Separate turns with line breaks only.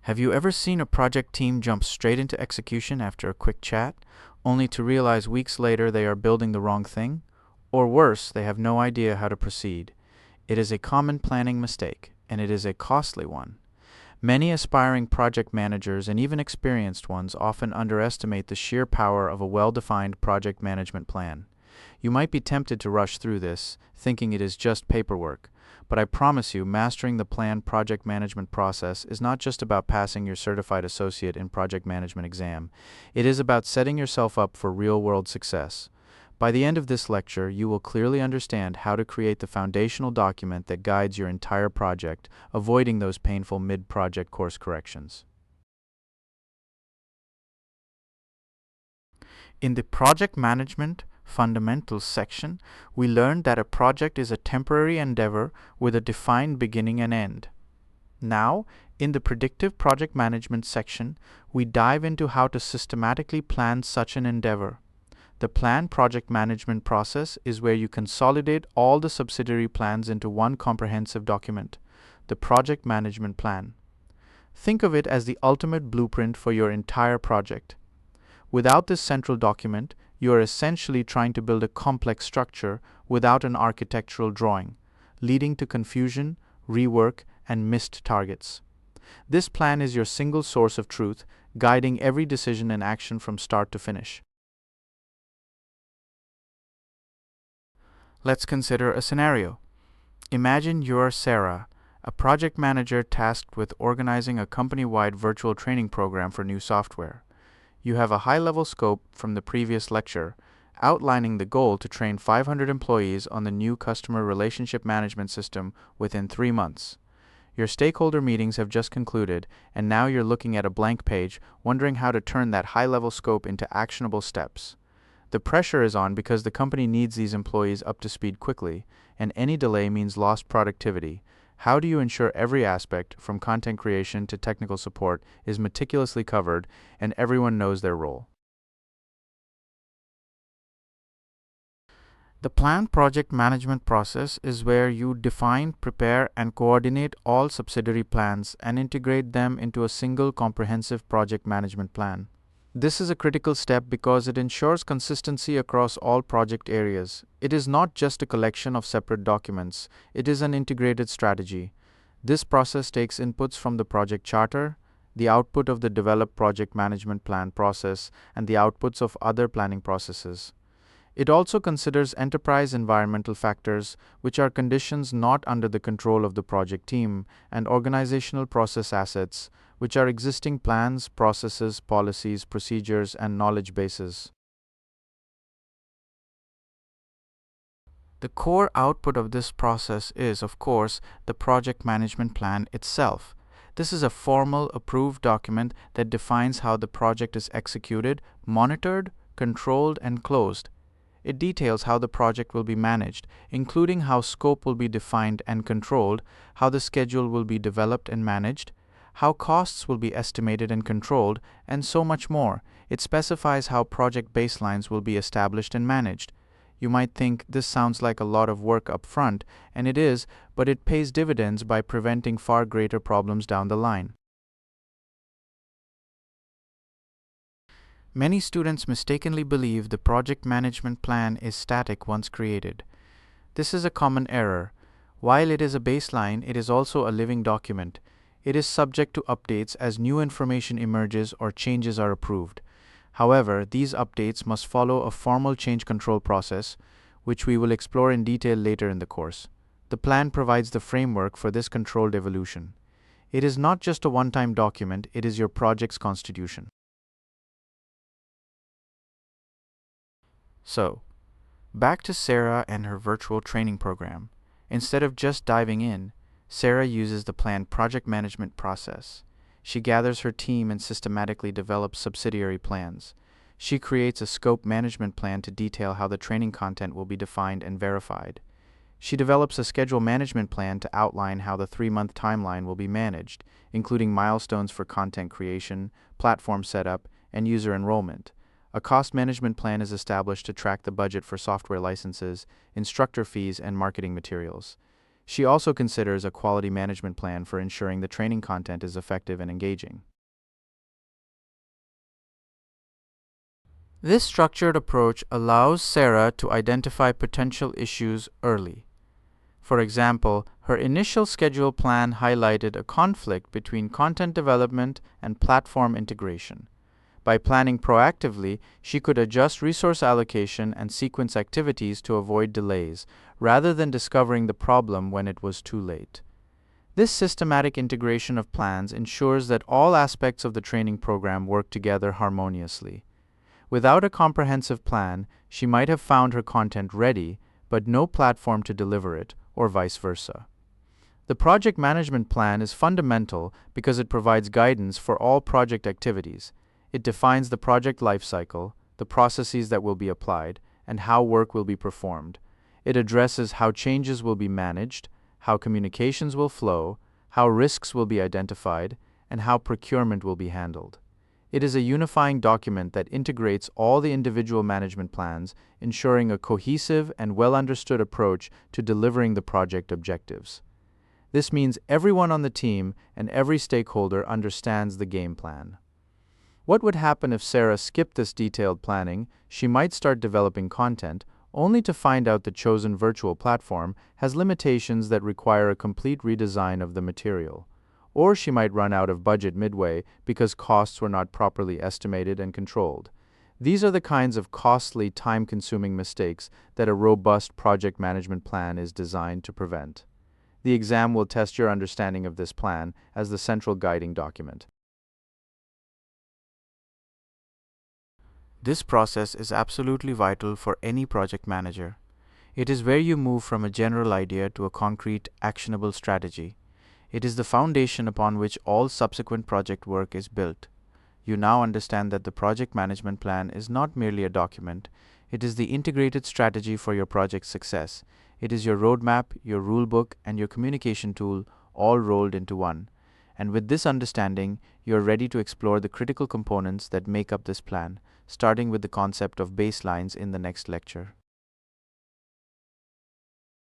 Have you ever seen a project team jump straight into execution after a quick chat, only to realize weeks later they are building the wrong thing? Or worse, they have no idea how to proceed. It is a common planning mistake, and it is a costly one. Many aspiring project managers and even experienced ones often underestimate the sheer power of a well-defined project management plan. You might be tempted to rush through this, thinking it is just paperwork, but I promise you, mastering the planned project management process is not just about passing your certified associate in project management exam. It is about setting yourself up for real-world success. By the end of this lecture, you will clearly understand how to create the foundational document that guides your entire project, avoiding those painful mid-project course corrections. In the Project Management Fundamentals section, we learned that a project is a temporary endeavor with a defined beginning and end. Now, in the Predictive Project Management section, we dive into how to systematically plan such an endeavor. The planned project management process is where you consolidate all the subsidiary plans into one comprehensive document, the Project Management Plan. Think of it as the ultimate blueprint for your entire project. Without this central document, you are essentially trying to build a complex structure without an architectural drawing, leading to confusion, rework, and missed targets. This plan is your single source of truth, guiding every decision and action from start to finish. Let's consider a scenario. Imagine you're Sarah, a project manager tasked with organizing a company-wide virtual training program for new software. You have a high-level scope from the previous lecture, outlining the goal to train 500 employees on the new customer relationship management system within 3 months. Your stakeholder meetings have just concluded, and now you're looking at a blank page, wondering how to turn that high-level scope into actionable steps. The pressure is on because the company needs these employees up to speed quickly, and any delay means lost productivity. How do you ensure every aspect, from content creation to technical support, is meticulously covered and everyone knows their role? The planned project management process is where you define, prepare, and coordinate all subsidiary plans and integrate them into a single comprehensive project management plan. This is a critical step because it ensures consistency across all project areas. It is not just a collection of separate documents, it is an integrated strategy. This process takes inputs from the project charter, the output of the developed project management plan process, and the outputs of other planning processes. It also considers enterprise environmental factors, which are conditions not under the control of the project team, and organizational process assets, which are existing plans, processes, policies, procedures, and knowledge bases. The core output of this process is, of course, the project management plan itself. This is a formal, approved document that defines how the project is executed, monitored, controlled, and closed. It details how the project will be managed, including how scope will be defined and controlled, how the schedule will be developed and managed, how costs will be estimated and controlled, and so much more. It specifies how project baselines will be established and managed. You might think this sounds like a lot of work up front, and it is, but it pays dividends by preventing far greater problems down the line. Many students mistakenly believe the project management plan is static once created. This is a common error. While it is a baseline, it is also a living document. It is subject to updates as new information emerges or changes are approved. However, these updates must follow a formal change control process, which we will explore in detail later in the course. The plan provides the framework for this controlled evolution. It is not just a one-time document, it is your project's constitution. So, back to Sarah and her virtual training program. Instead of just diving in, Sarah uses the planned project management process. She gathers her team and systematically develops subsidiary plans. She creates a scope management plan to detail how the training content will be defined and verified. She develops a schedule management plan to outline how the 3-month timeline will be managed, including milestones for content creation, platform setup, and user enrollment. A cost management plan is established to track the budget for software licenses, instructor fees, and marketing materials. She also considers a quality management plan for ensuring the training content is effective and engaging. This structured approach allows Sarah to identify potential issues early. For example, her initial schedule plan highlighted a conflict between content development and platform integration. By planning proactively, she could adjust resource allocation and sequence activities to avoid delays, rather than discovering the problem when it was too late. This systematic integration of plans ensures that all aspects of the training program work together harmoniously. Without a comprehensive plan, she might have found her content ready, but no platform to deliver it, or vice versa. The project management plan is fundamental because it provides guidance for all project activities. It defines the project lifecycle, the processes that will be applied, and how work will be performed. It addresses how changes will be managed, how communications will flow, how risks will be identified, and how procurement will be handled. It is a unifying document that integrates all the individual management plans, ensuring a cohesive and well-understood approach to delivering the project objectives. This means everyone on the team and every stakeholder understands the game plan. What would happen if Sarah skipped this detailed planning? She might start developing content, only to find out the chosen virtual platform has limitations that require a complete redesign of the material. Or she might run out of budget midway because costs were not properly estimated and controlled. These are the kinds of costly, time-consuming mistakes that a robust project management plan is designed to prevent. The exam will test your understanding of this plan as the central guiding document. This process is absolutely vital for any project manager. It is where you move from a general idea to a concrete, actionable strategy. It is the foundation upon which all subsequent project work is built. You now understand that the project management plan is not merely a document, it is the integrated strategy for your project's success. It is your roadmap, your rulebook, and your communication tool all rolled into one. And with this understanding, you are ready to explore the critical components that make up this plan, starting with the concept of baselines in the next lecture.